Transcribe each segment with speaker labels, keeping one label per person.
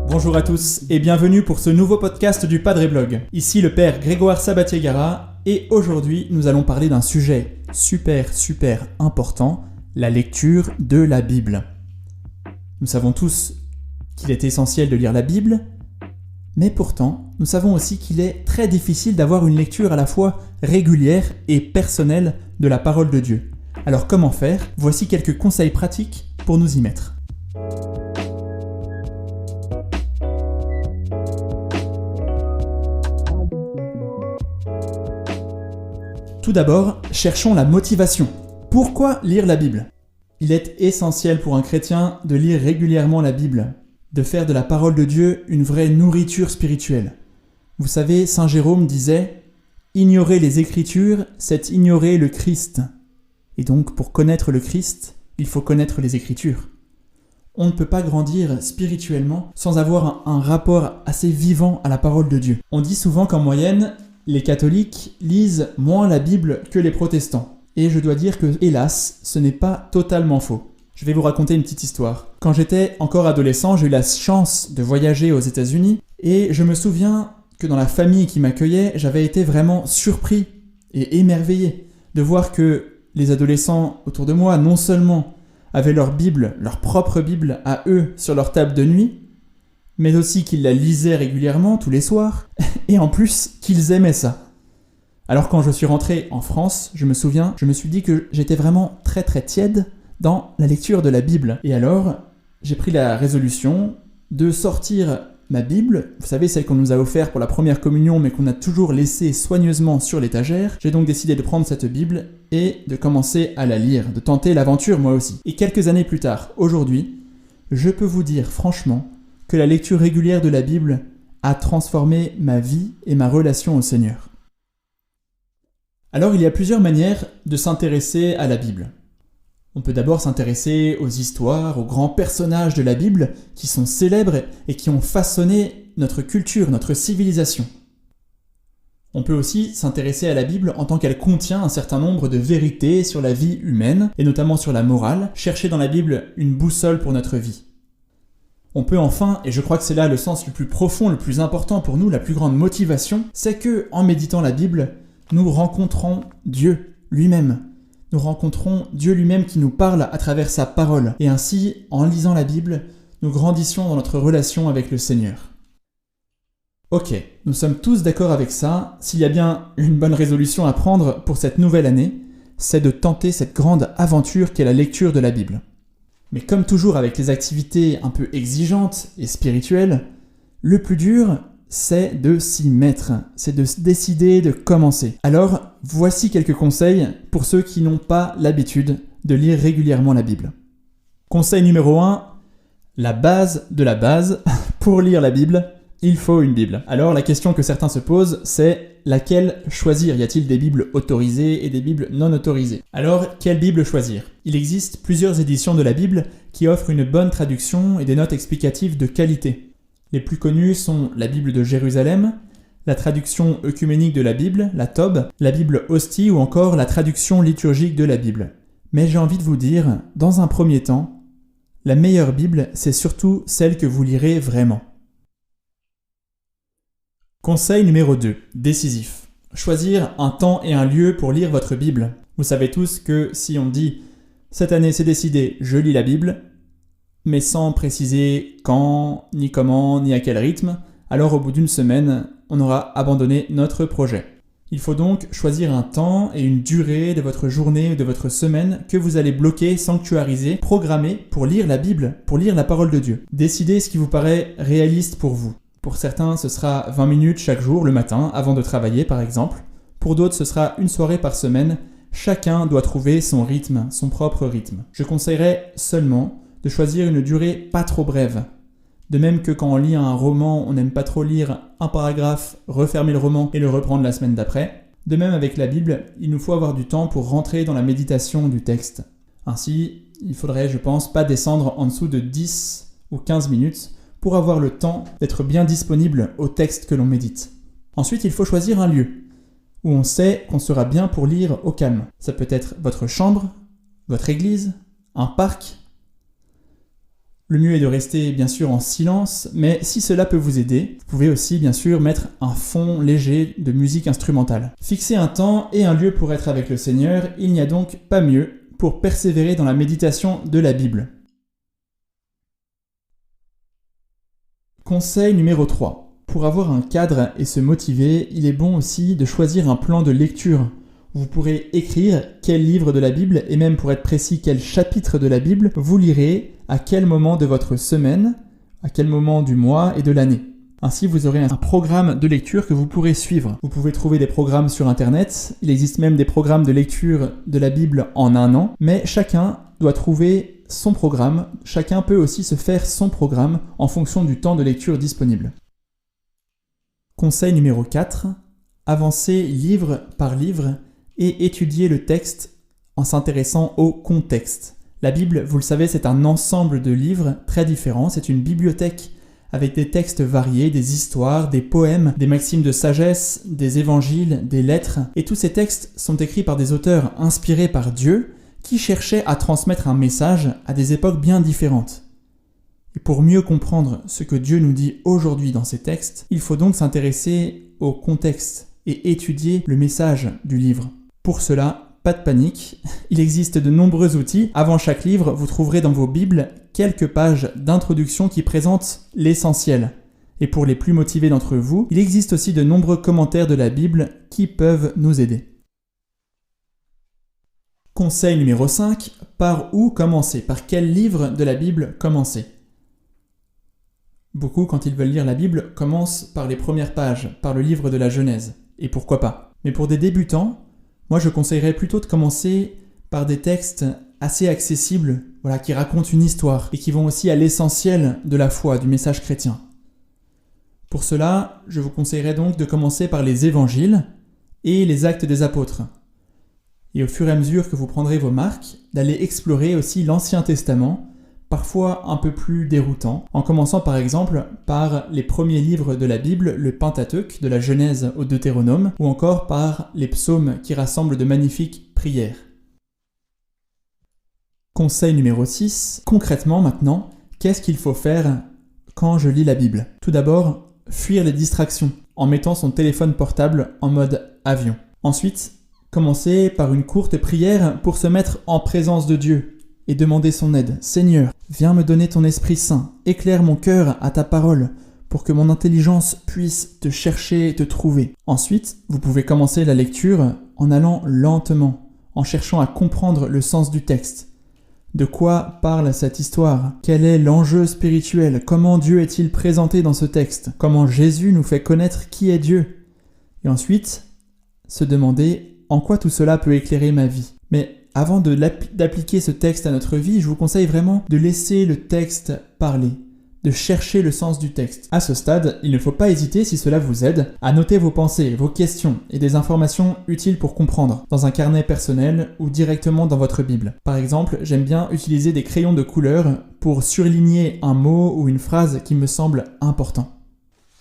Speaker 1: Bonjour à tous et bienvenue pour ce nouveau podcast du Padre Blog. Ici le Père Grégoire Sabatier-Gara et aujourd'hui nous allons parler d'un sujet super important, la lecture de la Bible. Nous savons tous qu'il est essentiel de lire la Bible, mais pourtant nous savons aussi qu'il est très difficile d'avoir une lecture à la fois régulière et personnelle de la parole de Dieu. Alors comment faire ? Voici quelques conseils pratiques pour nous y mettre. Tout d'abord, cherchons la motivation. Pourquoi lire la Bible ? Il est essentiel pour un chrétien de lire régulièrement la Bible, de faire de la parole de Dieu une vraie nourriture spirituelle. Vous savez, Saint Jérôme disait « Ignorer les Écritures, c'est ignorer le Christ ». Et donc, pour connaître le Christ, il faut connaître les Écritures. On ne peut pas grandir spirituellement sans avoir un rapport assez vivant à la parole de Dieu. On dit souvent qu'en moyenne, les catholiques lisent moins la Bible que les protestants. Et je dois dire que, hélas, ce n'est pas totalement faux. Je vais vous raconter une petite histoire. Quand j'étais encore adolescent, j'ai eu la chance de voyager aux États-Unis et je me souviens que dans la famille qui m'accueillait, j'avais été vraiment surpris et émerveillé de voir que les adolescents autour de moi, non seulement avaient leur Bible, leur propre Bible à eux sur leur table de nuit, mais aussi qu'ils la lisaient régulièrement tous les soirs, et en plus qu'ils aimaient ça. Alors quand je suis rentré en France, je me souviens, je me suis dit que j'étais vraiment très tiède dans la lecture de la Bible. Et alors, j'ai pris la résolution de sortir ma Bible, vous savez, celle qu'on nous a offerte pour la première communion, mais qu'on a toujours laissée soigneusement sur l'étagère. J'ai donc décidé de prendre cette Bible et de commencer à la lire, de tenter l'aventure moi aussi. Et quelques années plus tard, aujourd'hui, je peux vous dire franchement que la lecture régulière de la Bible a transformé ma vie et ma relation au Seigneur. Alors il y a plusieurs manières de s'intéresser à la Bible. On peut d'abord s'intéresser aux histoires, aux grands personnages de la Bible qui sont célèbres et qui ont façonné notre culture, notre civilisation. On peut aussi s'intéresser à la Bible en tant qu'elle contient un certain nombre de vérités sur la vie humaine, et notamment sur la morale, chercher dans la Bible une boussole pour notre vie. On peut enfin, et je crois que c'est là le sens le plus profond, le plus important pour nous, la plus grande motivation, c'est que, en méditant la Bible, nous rencontrons Dieu lui-même. Nous rencontrons Dieu lui-même qui nous parle à travers sa parole. Et ainsi, en lisant la Bible, nous grandissions dans notre relation avec le Seigneur. Ok, nous sommes tous d'accord avec ça. S'il y a bien une bonne résolution à prendre pour cette nouvelle année, c'est de tenter cette grande aventure qu'est la lecture de la Bible. Mais comme toujours avec les activités un peu exigeantes et spirituelles, le plus dur, c'est de s'y mettre, c'est de se décider de commencer. Alors, voici quelques conseils pour ceux qui n'ont pas l'habitude de lire régulièrement la Bible. Conseil numéro 1, la base de la base, pour lire la Bible, il faut une Bible. Alors la question que certains se posent, c'est laquelle choisir ? Y a-t-il des Bibles autorisées et des Bibles non autorisées ? Alors, quelle Bible choisir ? Il existe plusieurs éditions de la Bible qui offrent une bonne traduction et des notes explicatives de qualité. Les plus connues sont la Bible de Jérusalem, la traduction œcuménique de la Bible, la Tob, la Bible Hostie ou encore la traduction liturgique de la Bible. Mais j'ai envie de vous dire, dans un premier temps, la meilleure Bible, c'est surtout celle que vous lirez vraiment. Conseil numéro 2, décisif. Choisir un temps et un lieu pour lire votre Bible. Vous savez tous que si on dit « cette année c'est décidé, je lis la Bible », mais sans préciser quand, ni comment, ni à quel rythme, alors au bout d'une semaine, on aura abandonné notre projet. Il faut donc choisir un temps et une durée de votre journée ou de votre semaine que vous allez bloquer, sanctuariser, programmer pour lire la Bible, pour lire la parole de Dieu. Décidez ce qui vous paraît réaliste pour vous. Pour certains, ce sera 20 minutes chaque jour, le matin, avant de travailler par exemple. Pour d'autres, ce sera une soirée par semaine. Chacun doit trouver son rythme, son propre rythme. Je conseillerais seulement de choisir une durée pas trop brève. De même que quand on lit un roman, on n'aime pas trop lire un paragraphe, refermer le roman et le reprendre la semaine d'après. De même avec la Bible, il nous faut avoir du temps pour rentrer dans la méditation du texte. Ainsi, il faudrait, je pense, pas descendre en dessous de 10 ou 15 minutes pour avoir le temps d'être bien disponible au texte que l'on médite. Ensuite, il faut choisir un lieu. où on sait qu'on sera bien pour lire au calme. Ça peut être votre chambre, votre église, un parc. Le mieux est de rester bien sûr en silence, mais si cela peut vous aider, vous pouvez aussi bien sûr mettre un fond léger de musique instrumentale. Fixer un temps et un lieu pour être avec le Seigneur, il n'y a donc pas mieux pour persévérer dans la méditation de la Bible. Conseil numéro 3. Pour avoir un cadre et se motiver, il est bon aussi de choisir un plan de lecture. Vous pourrez écrire quel livre de la Bible, et même pour être précis, quel chapitre de la Bible vous lirez à quel moment de votre semaine, à quel moment du mois et de l'année. Ainsi, vous aurez un programme de lecture que vous pourrez suivre. Vous pouvez trouver des programmes sur Internet, il existe même des programmes de lecture de la Bible en 1 an, mais chacun doit trouver son programme, chacun peut aussi se faire son programme en fonction du temps de lecture disponible. Conseil numéro 4, avancez livre par livre et étudiez le texte en s'intéressant au contexte. La Bible, vous le savez, c'est un ensemble de livres très différents, c'est une bibliothèque avec des textes variés, des histoires, des poèmes, des maximes de sagesse, des évangiles, des lettres, et tous ces textes sont écrits par des auteurs inspirés par Dieu qui cherchaient à transmettre un message à des époques bien différentes. Et pour mieux comprendre ce que Dieu nous dit aujourd'hui dans ces textes, il faut donc s'intéresser au contexte et étudier le message du livre. Pour cela, pas de panique, il existe de nombreux outils. Avant chaque livre, vous trouverez dans vos Bibles quelques pages d'introduction qui présentent l'essentiel. Et pour les plus motivés d'entre vous, il existe aussi de nombreux commentaires de la Bible qui peuvent nous aider. Conseil numéro 5, par où commencer? Par quel livre de la Bible commencer? Beaucoup, quand ils veulent lire la Bible, commencent par les premières pages, par le livre de la Genèse. Et pourquoi pas? Mais pour des débutants, moi je conseillerais plutôt de commencer par des textes assez accessibles, qui racontent une histoire et qui vont aussi à l'essentiel de la foi, du message chrétien. Pour cela, je vous conseillerais donc de commencer par les évangiles et les actes des apôtres. Et au fur et à mesure que vous prendrez vos marques, d'aller explorer aussi l'Ancien Testament, parfois un peu plus déroutant, en commençant par exemple par les premiers livres de la Bible, le Pentateuque, de la Genèse au Deutéronome, ou encore par les psaumes qui rassemblent de magnifiques prières. Conseil numéro 6, concrètement maintenant, qu'est-ce qu'il faut faire quand je lis la Bible? Tout d'abord, fuir les distractions, en mettant son téléphone portable en mode avion. Ensuite, commencer par une courte prière pour se mettre en présence de Dieu et demander son aide. Seigneur, viens me donner ton Esprit Saint, éclaire mon cœur à ta parole, pour que mon intelligence puisse te chercher et te trouver. Ensuite, vous pouvez commencer la lecture en allant lentement, en cherchant à comprendre le sens du texte. De quoi parle cette histoire? Quel est l'enjeu spirituel? Comment Dieu est-il présenté dans ce texte? Comment Jésus nous fait connaître qui est Dieu? Et ensuite, se demander en quoi tout cela peut éclairer ma vie. Mais avant d'appliquer ce texte à notre vie, je vous conseille vraiment de laisser le texte parler, de chercher le sens du texte. À ce stade, il ne faut pas hésiter, si cela vous aide, à noter vos pensées, vos questions et des informations utiles pour comprendre, dans un carnet personnel ou directement dans votre Bible. Par exemple, j'aime bien utiliser des crayons de couleur pour surligner un mot ou une phrase qui me semble important.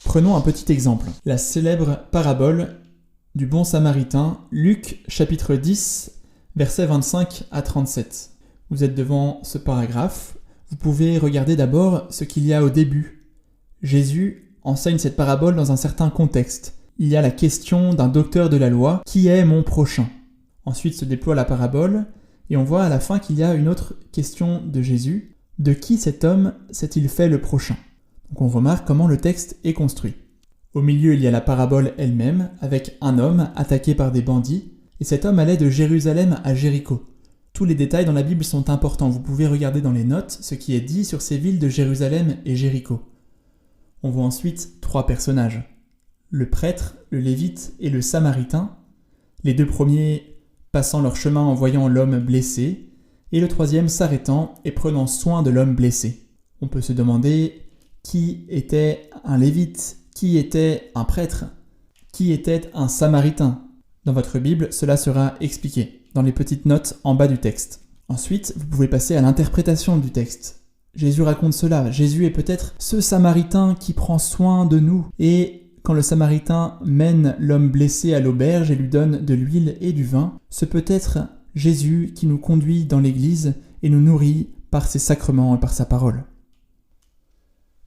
Speaker 1: Prenons un petit exemple. La célèbre parabole du bon samaritain, Luc chapitre 10, versets 25 à 37. Vous êtes devant ce paragraphe. Vous pouvez regarder d'abord ce qu'il y a au début. Jésus enseigne cette parabole dans un certain contexte. Il y a la question d'un docteur de la loi, qui est mon prochain? Ensuite se déploie la parabole, et on voit à la fin qu'il y a une autre question de Jésus. De qui cet homme s'est-il fait le prochain? Donc on remarque comment le texte est construit. Au milieu, il y a la parabole elle-même, avec un homme attaqué par des bandits, et cet homme allait de Jérusalem à Jéricho. Tous les détails dans la Bible sont importants, vous pouvez regarder dans les notes ce qui est dit sur ces villes de Jérusalem et Jéricho. On voit ensuite 3 personnages, le prêtre, le lévite et le samaritain, les 2 premiers passant leur chemin en voyant l'homme blessé, et le 3e s'arrêtant et prenant soin de l'homme blessé. On peut se demander qui était un lévite, qui était un prêtre, qui était un samaritain. Dans votre Bible, cela sera expliqué dans les petites notes en bas du texte. Ensuite, vous pouvez passer à l'interprétation du texte. Jésus raconte cela. Jésus est peut-être ce samaritain qui prend soin de nous. Et quand le Samaritain mène l'homme blessé à l'auberge et lui donne de l'huile et du vin, ce peut être Jésus qui nous conduit dans l'Église et nous nourrit par ses sacrements et par sa parole.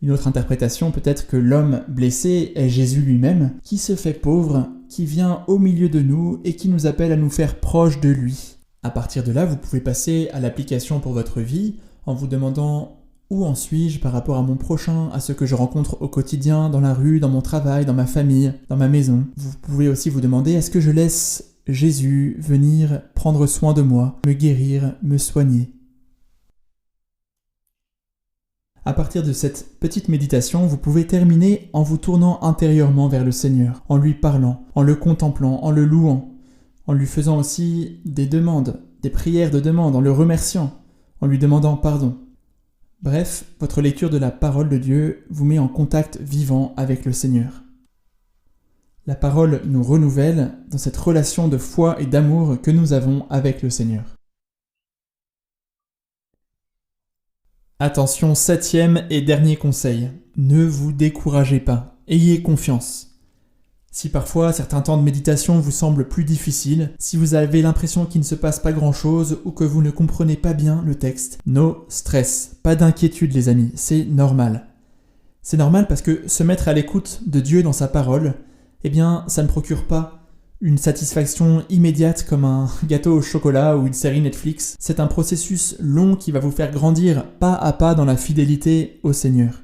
Speaker 1: Une autre interprétation peut être que l'homme blessé est Jésus lui-même, qui se fait pauvre, qui vient au milieu de nous et qui nous appelle à nous faire proches de lui. À partir de là, vous pouvez passer à l'application pour votre vie en vous demandant où en suis-je par rapport à mon prochain, à ceux que je rencontre au quotidien, dans la rue, dans mon travail, dans ma famille, dans ma maison. Vous pouvez aussi vous demander, est-ce que je laisse Jésus venir prendre soin de moi, me guérir, me soigner ? À partir de cette petite méditation, vous pouvez terminer en vous tournant intérieurement vers le Seigneur, en lui parlant, en le contemplant, en le louant, en lui faisant aussi des demandes, des prières de demande, en le remerciant, en lui demandant pardon. Bref, votre lecture de la parole de Dieu vous met en contact vivant avec le Seigneur. La parole nous renouvelle dans cette relation de foi et d'amour que nous avons avec le Seigneur. Attention, 7e et dernier conseil. Ne vous découragez pas. Ayez confiance. Si parfois certains temps de méditation vous semblent plus difficiles, si vous avez l'impression qu'il ne se passe pas grand-chose ou que vous ne comprenez pas bien le texte, no stress. Pas d'inquiétude les amis, c'est normal. C'est normal parce que se mettre à l'écoute de Dieu dans sa parole, eh bien ça ne procure pas une satisfaction immédiate comme un gâteau au chocolat ou une série Netflix. C'est un processus long qui va vous faire grandir pas à pas dans la fidélité au Seigneur.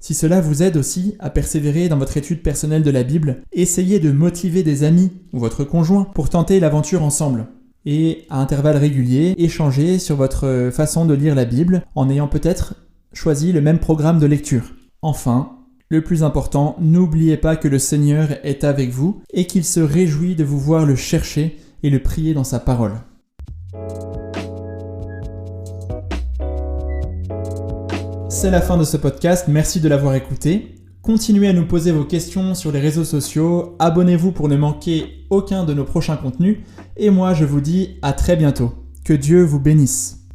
Speaker 1: Si cela vous aide aussi à persévérer dans votre étude personnelle de la Bible, essayez de motiver des amis ou votre conjoint pour tenter l'aventure ensemble. Et à intervalles réguliers, échangez sur votre façon de lire la Bible en ayant peut-être choisi le même programme de lecture. Enfin, le plus important, n'oubliez pas que le Seigneur est avec vous et qu'il se réjouit de vous voir le chercher et le prier dans sa parole. C'est la fin de ce podcast, merci de l'avoir écouté. Continuez à nous poser vos questions sur les réseaux sociaux, abonnez-vous pour ne manquer aucun de nos prochains contenus et moi je vous dis à très bientôt. Que Dieu vous bénisse.